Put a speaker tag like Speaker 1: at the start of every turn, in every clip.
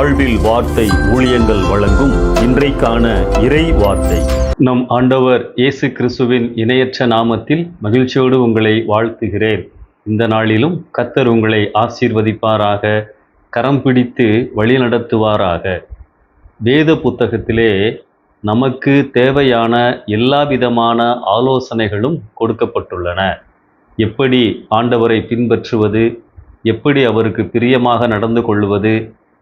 Speaker 1: வாழ்வில் வார்த்தை ஊழியங்கள் வழங்கும் இன்றைக்கான இறை வார்த்தை. நம் ஆண்டவர் இயேசு கிறிஸ்துவின் இணையற்ற நாமத்தில் மகிழ்ச்சியோடு உங்களை வாழ்த்துகிறேன். இந்த நாளிலும் கர்த்தர் உங்களை ஆசீர்வதிப்பாராக, கரம் பிடித்து வழி நடத்துவாராக. வேத புத்தகத்திலே நமக்கு தேவையான எல்லா விதமான ஆலோசனைகளும் கொடுக்கப்பட்டுள்ளன. எப்படி ஆண்டவரை பின்பற்றுவது, எப்படி அவருக்கு பிரியமாக நடந்து கொள்வது,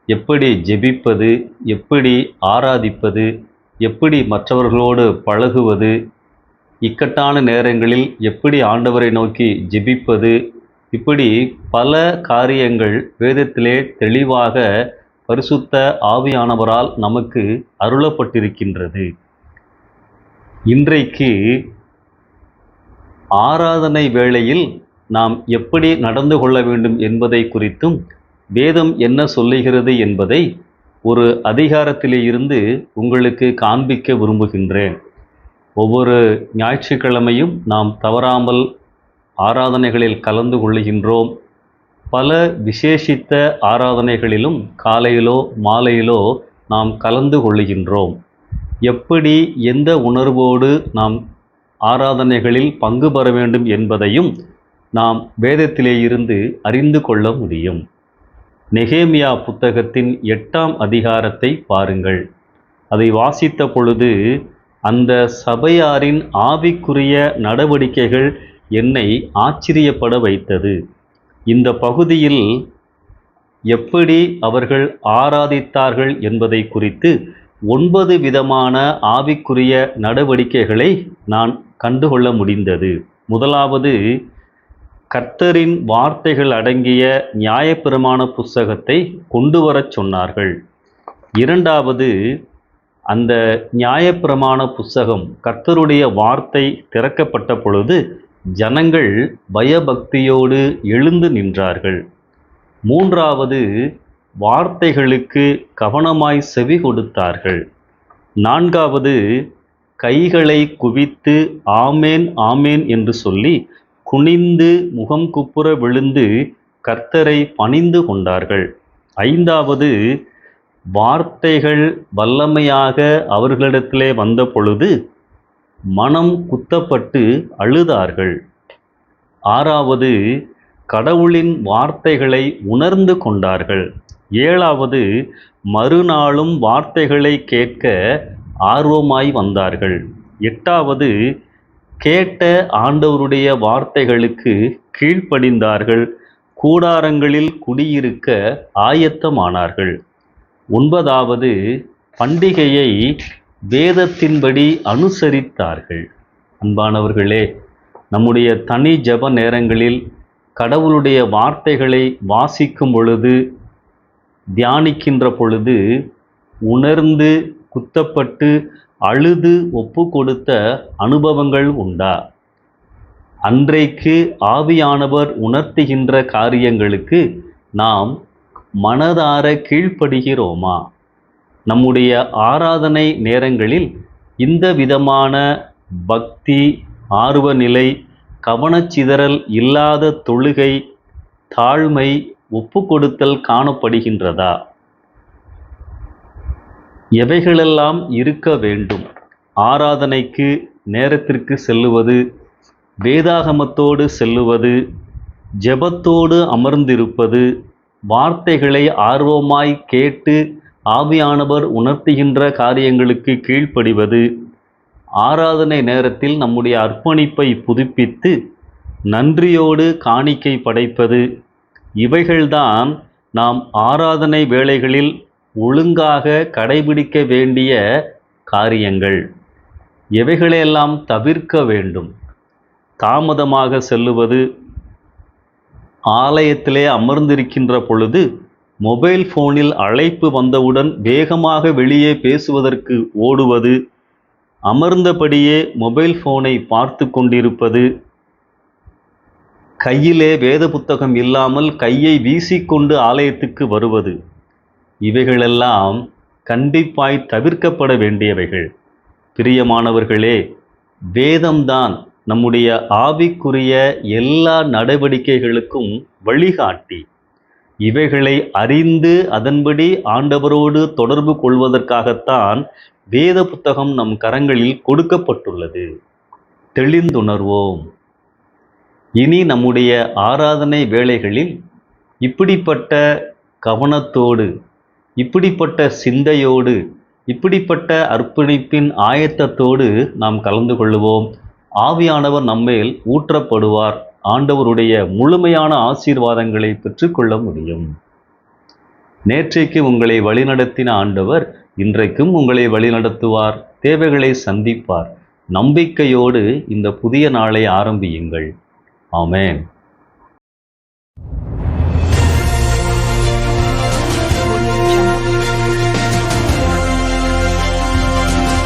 Speaker 1: எப்படி ஜெபிப்பது, எப்படி ஆராதிப்பது, எப்படி மற்றவர்களோடு பழகுவது, இக்கட்டான நேரங்களில் எப்படி ஆண்டவரை நோக்கி ஜெபிப்பது, இப்படி பல காரியங்கள் வேதத்திலே தெளிவாக பரிசுத்த ஆவியானவரால் நமக்கு அருளப்பட்டிருக்கின்றது. இன்றைக்கு ஆராதனை வேளையில் நாம் எப்படி நடந்து கொள்ள வேண்டும் என்பதை குறித்தும் வேதம் என்ன சொல்லுகிறது என்பதை ஒரு அதிகாரத்திலே இருந்து உங்களுக்கு காண்பிக்க விரும்புகின்றேன். ஒவ்வொரு ஞாயிற்றுக்கிழமையும் நாம் தவறாமல் ஆராதனைகளில் கலந்து கொள்ளுகின்றோம். பல விசேஷித்த ஆராதனைகளிலும் காலையிலோ மாலையிலோ நாம் கலந்து கொள்ளுகின்றோம். எப்படி எந்த உணர்வோடு நாம் ஆராதனைகளில் பங்கு பெற வேண்டும் என்பதையும் நாம் வேதத்திலே இருந்து அறிந்து கொள்ள முடியும். நெகேமியா புத்தகத்தின் 8ஆம் அதிகாரத்தை பாருங்கள். அதை வாசித்த பொழுது அந்த சபையாரின் ஆவிக்குரிய நடவடிக்கைகள் என்னை ஆச்சரியப்பட வைத்தது. இந்த பகுதியில் எப்படி அவர்கள் ஆராதித்தார்கள் என்பதை குறித்து 9 விதமான ஆவிக்குரிய நடவடிக்கைகளை நான் கண்டுகொள்ள முடிந்தது. முதலாவது, கர்த்தரின் வார்த்தைகள் அடங்கிய நியாயப்பிரமாண புஸ்தகத்தை கொண்டு வரச் சொன்னார்கள். இரண்டாவது, அந்த நியாயப்பிரமாண புஸ்தகம் கர்த்தருடைய வார்த்தை திறக்கப்பட்ட பொழுது ஜனங்கள் பயபக்தியோடு எழுந்து நின்றார்கள். மூன்றாவது, வார்த்தைகளுக்கு கவனமாய் செவி கொடுத்தார்கள். நான்காவது, கைகளை குவித்து ஆமேன் ஆமேன் என்று சொல்லி குனிந்து முகம் குப்புற விழுந்து கர்த்தரை பணிந்து கொண்டார்கள். ஐந்தாவது, வார்த்தைகள் வல்லமையாக அவர்களிடத்திலே வந்த பொழுது மனம் குத்தப்பட்டு அழுதார்கள். ஆறாவது, கடவுளின் வார்த்தைகளை உணர்ந்து கொண்டார்கள். ஏழாவது, மறுநாளும் வார்த்தைகளை கேட்க ஆர்வமாய் வந்தார்கள். எட்டாவது, கேட்ட ஆண்டவருடைய வார்த்தைகளுக்கு கீழ்ப்படிந்தார்கள், கூடாரங்களில் குடியிருக்க ஆயத்தமானார்கள். ஒன்பதாவது, பண்டிகையை வேதத்தின்படி அனுசரித்தார்கள். அன்பானவர்களே, நம்முடைய தனி ஜெப நேரங்களில் கடவுளுடைய வார்த்தைகளை வாசிக்கும் பொழுது, தியானிக்கின்ற பொழுது உணர்ந்து குத்தப்பட்டு அழுது ஒப்பு கொடுத்த அனுபவங்கள் உண்டா? அன்றைக்கு ஆவியானவர் உணர்த்துகின்ற காரியங்களுக்கு நாம் மனதார கீழ்ப்படுகிறோமா? நம்முடைய ஆராதனை நேரங்களில் இந்த விதமான பக்தி, ஆர்வநிலை, கவனச்சிதறல் இல்லாத தொழுகை, தாழ்மை, ஒப்பு கொடுத்தல் காணப்படுகின்றதா? எவைகளெல்லாம் இருக்க வேண்டும்? ஆராதனைக்கு நேரத்திற்கு செல்லுவது, வேதாகமத்தோடு செல்லுவது, ஜெபத்தோடு அமர்ந்திருப்பது, வார்த்தைகளை ஆர்வமாய் கேட்டு ஆவியானவர் உணர்த்துகின்ற காரியங்களுக்கு கீழ்ப்படிவது, ஆராதனை நேரத்தில் நம்முடைய அர்ப்பணிப்பை புதுப்பித்து நன்றியோடு காணிக்கை படைப்பது, இவைகள்தான் நாம் ஆராதனை வேளைகளில் ஒழுங்காக கடைபிடிக்க வேண்டிய காரியங்கள். எவைகளையெல்லாம் தவிர்க்க வேண்டும்? தாமதமாக செல்லுவது, ஆலயத்திலே அமர்ந்திருக்கின்ற பொழுது மொபைல் ஃபோனில் அழைப்பு வந்தவுடன் வேகமாக வெளியே பேசுவதற்கு ஓடுவது, அமர்ந்தபடியே மொபைல் ஃபோனை பார்த்து கொண்டிருப்பது, கையிலே வேத புத்தகம் இல்லாமல் கையை வீசிக்கொண்டு ஆலயத்துக்கு வருவது, இவைகளெல்லாம் கண்டிப்பாய் தவிர்க்கப்பட வேண்டியவைகள். பிரியமானவர்களே, வேதம்தான் நம்முடைய ஆவிக்குரிய எல்லா நடவடிக்கைகளுக்கும் வழிகாட்டி. இவைகளை அறிந்து அதன்படி ஆண்டவரோடு தொடர்பு கொள்வதற்காகத்தான் வேத புத்தகம் நம் கரங்களில் கொடுக்கப்பட்டுள்ளது. தெளிந்துணர்வோம். இனி நம்முடைய ஆராதனை வேளைகளில் இப்படிப்பட்ட கவனத்தோடு, இப்படிப்பட்ட சிந்தையோடு, இப்படிப்பட்ட அர்ப்பணிப்பின் ஆயத்தத்தோடு நாம் கலந்து கொள்ளுவோம். ஆவியானவர் நம்மேல் ஊற்றப்படுவார். ஆண்டவருடைய முழுமையான ஆசீர்வாதங்களை பெற்றுக்கொள்ள முடியும். நேற்றைக்கு உங்களை வழிநடத்தின ஆண்டவர் இன்றைக்கும் உங்களை வழிநடத்துவார். தேவைகளை சந்திப்பார். நம்பிக்கையோடு இந்த புதிய நாளை ஆரம்பியுங்கள். ஆமென்.